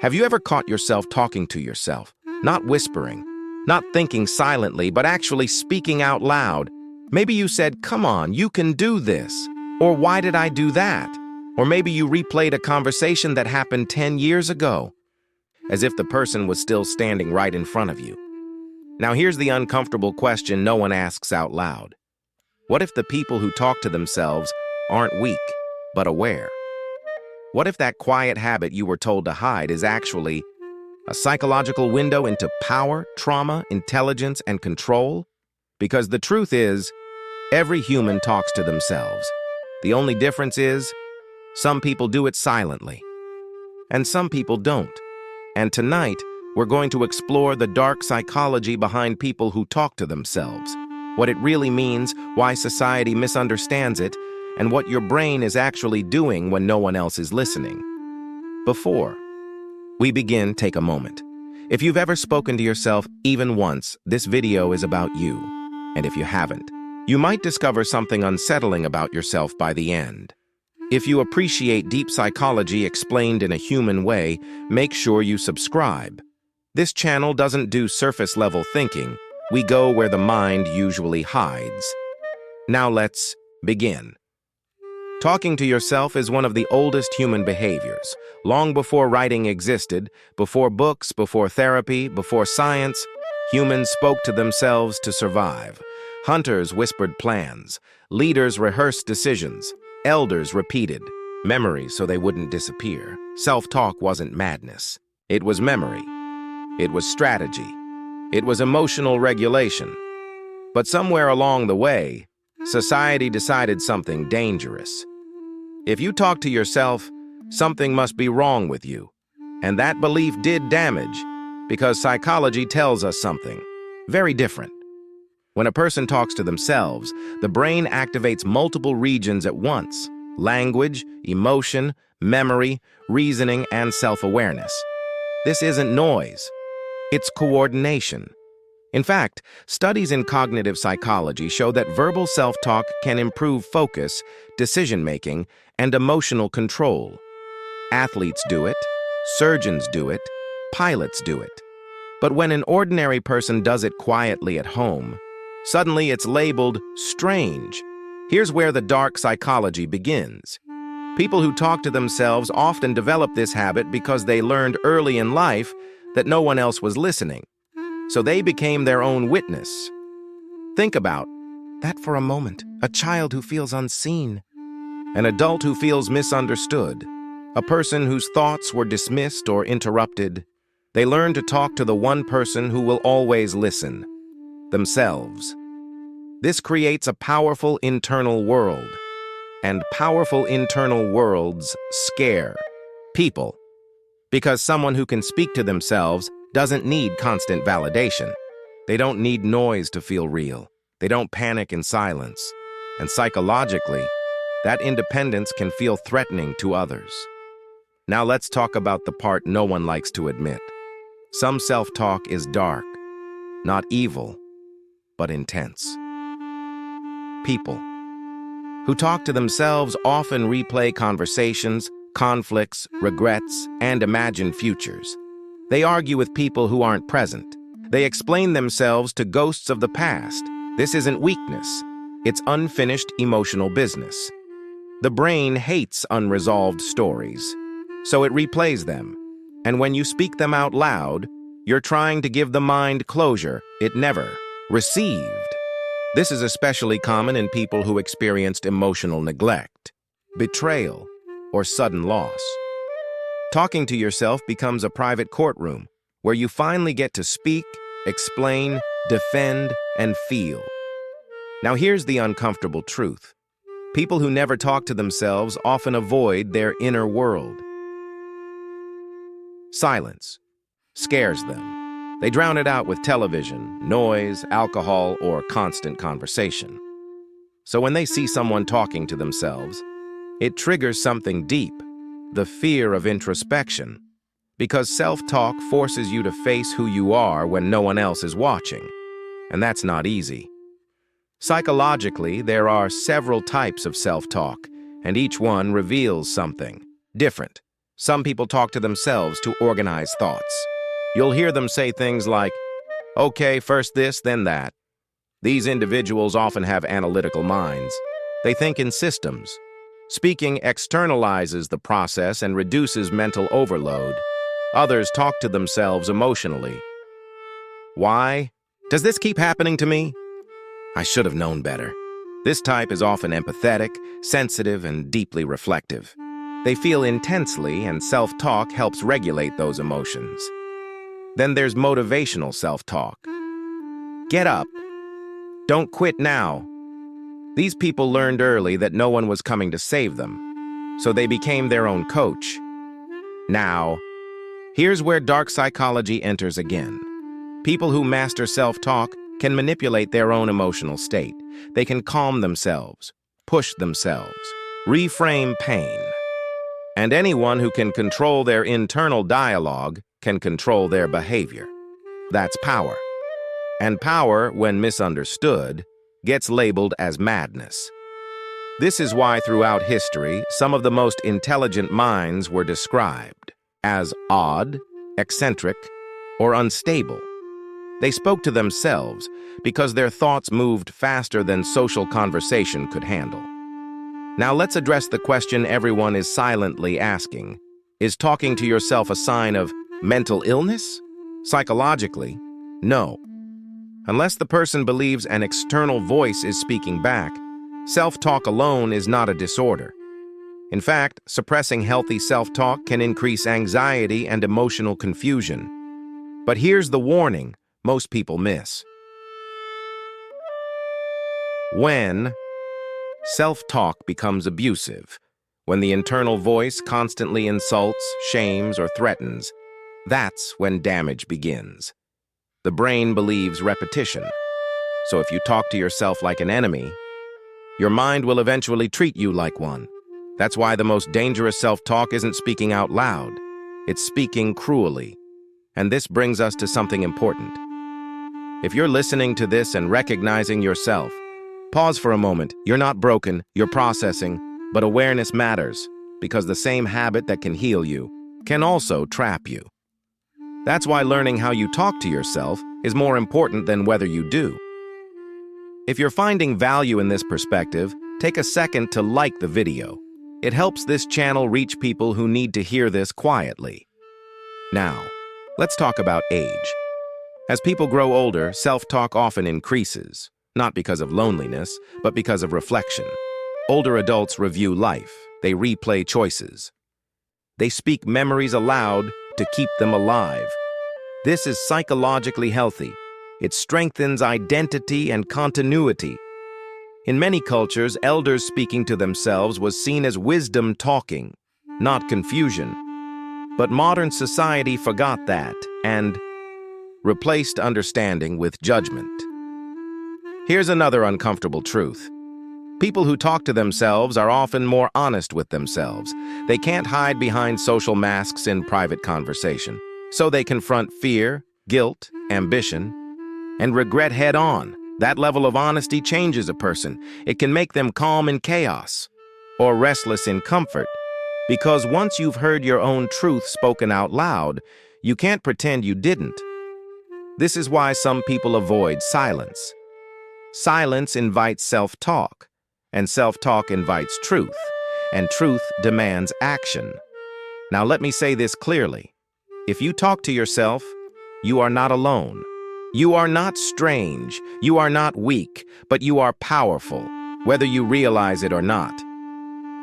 Have you ever caught yourself talking to yourself, not whispering, not thinking silently, but actually speaking out loud? Maybe you said, "Come on, you can do this," or "Why did I do that?" Or maybe you replayed a conversation that happened 10 years ago, as if the person was still standing right in front of you. Now here's the uncomfortable question no one asks out loud. What if the people who talk to themselves aren't weak, but aware? What if that quiet habit you were told to hide is actually a psychological window into power, trauma, intelligence, and control? Because the truth is, every human talks to themselves. The only difference is, some people do it silently, and some people don't. And tonight, we're going to explore the dark psychology behind people who talk to themselves, what it really means, why society misunderstands it, and what your brain is actually doing when no one else is listening. Before we begin, take a moment. If you've ever spoken to yourself even once, this video is about you. And if you haven't, you might discover something unsettling about yourself by the end. If you appreciate deep psychology explained in a human way, make sure you subscribe. This channel doesn't do surface-level thinking. We go where the mind usually hides. Now let's begin. Talking to yourself is one of the oldest human behaviors. Long before writing existed, before books, before therapy, before science, humans spoke to themselves to survive. Hunters whispered plans. Leaders rehearsed decisions. Elders repeated memories so they wouldn't disappear. Self-talk wasn't madness. It was memory. It was strategy. It was emotional regulation. But somewhere along the way, society decided something dangerous. If you talk to yourself, something must be wrong with you. And that belief did damage, because psychology tells us something very different. When a person talks to themselves, the brain activates multiple regions at once: language, emotion, memory, reasoning, and self-awareness. This isn't noise. It's coordination. In fact, studies in cognitive psychology show that verbal self-talk can improve focus, decision-making, and emotional control. Athletes do it, surgeons do it, pilots do it. But when an ordinary person does it quietly at home, suddenly it's labeled strange. Here's where the dark psychology begins. People who talk to themselves often develop this habit because they learned early in life that no one else was listening. So they became their own witness. Think about that for a moment. A child who feels unseen. An adult who feels misunderstood. A person whose thoughts were dismissed or interrupted. They learn to talk to the one person who will always listen: themselves. This creates a powerful internal world. And powerful internal worlds scare people. Because someone who can speak to themselves doesn't need constant validation. They don't need noise to feel real. They don't panic in silence. And psychologically, that independence can feel threatening to others. Now let's talk about the part no one likes to admit. Some self-talk is dark, not evil, but intense. People who talk to themselves often replay conversations, conflicts, regrets, and imagine futures. They argue with people who aren't present. They explain themselves to ghosts of the past. This isn't weakness. It's unfinished emotional business. The brain hates unresolved stories, so it replays them. And when you speak them out loud, you're trying to give the mind closure it never received. This is especially common in people who experienced emotional neglect, betrayal, or sudden loss. Talking to yourself becomes a private courtroom where you finally get to speak, explain, defend, and feel. Now here's the uncomfortable truth. People who never talk to themselves often avoid their inner world. Silence scares them. They drown it out with television, noise, alcohol, or constant conversation. So when they see someone talking to themselves, it triggers something deep, the fear of introspection. Because self-talk forces you to face who you are when no one else is watching. And that's not easy. Psychologically, there are several types of self-talk, and each one reveals something different. Some people talk to themselves to organize thoughts. You'll hear them say things like, okay, first this, then that. These individuals often have analytical minds. They think in systems. Speaking externalizes the process and reduces mental overload. Others talk to themselves emotionally. Why? Does this keep happening to me? I should have known better. This type is often empathetic, sensitive, and deeply reflective. They feel intensely, and self-talk helps regulate those emotions. Then there's motivational self-talk. Get up. Don't quit now. These people learned early that no one was coming to save them, so they became their own coach. Now, here's where dark psychology enters again. People who master self-talk can manipulate their own emotional state. They can calm themselves, push themselves, reframe pain. And anyone who can control their internal dialogue can control their behavior. That's power. And power, when misunderstood, gets labeled as madness. This is why throughout history, some of the most intelligent minds were described as odd, eccentric, or unstable. They spoke to themselves because their thoughts moved faster than social conversation could handle. Now let's address the question everyone is silently asking. Is talking to yourself a sign of mental illness? Psychologically, no. Unless the person believes an external voice is speaking back, self-talk alone is not a disorder. In fact, suppressing healthy self-talk can increase anxiety and emotional confusion. But here's the warning most people miss. When self-talk becomes abusive, when the internal voice constantly insults, shames, or threatens, that's when damage begins. The brain believes repetition. So if you talk to yourself like an enemy, your mind will eventually treat you like one. That's why the most dangerous self-talk isn't speaking out loud. It's speaking cruelly. And this brings us to something important. If you're listening to this and recognizing yourself, pause for a moment. You're not broken, you're processing, but awareness matters because the same habit that can heal you can also trap you. That's why learning how you talk to yourself is more important than whether you do. If you're finding value in this perspective, take a second to like the video. It helps this channel reach people who need to hear this quietly. Now, let's talk about age. As people grow older, self-talk often increases, not because of loneliness, but because of reflection. Older adults review life. They replay choices. They speak memories aloud to keep them alive. This is psychologically healthy. It strengthens identity and continuity. In many cultures, elders speaking to themselves was seen as wisdom talking, not confusion. But modern society forgot that and replaced understanding with judgment. Here's another uncomfortable truth. People who talk to themselves are often more honest with themselves. They can't hide behind social masks in private conversation. So they confront fear, guilt, ambition, and regret head-on. That level of honesty changes a person. It can make them calm in chaos or restless in comfort. Because once you've heard your own truth spoken out loud, you can't pretend you didn't. This is why some people avoid silence. Silence invites self-talk, and self-talk invites truth, and truth demands action. Now let me say this clearly. If you talk to yourself, you are not alone. You are not strange. You are not weak, but you are powerful, whether you realize it or not.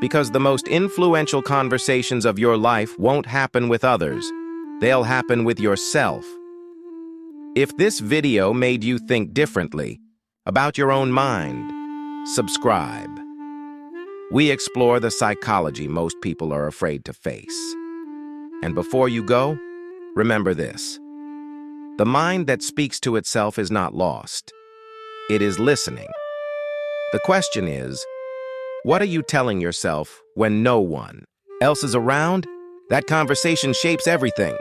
Because the most influential conversations of your life won't happen with others. They'll happen with yourself. If this video made you think differently about your own mind, subscribe. We explore the psychology most people are afraid to face. And before you go, remember this. The mind that speaks to itself is not lost. It is listening. The question is, what are you telling yourself when no one else is around? That conversation shapes everything.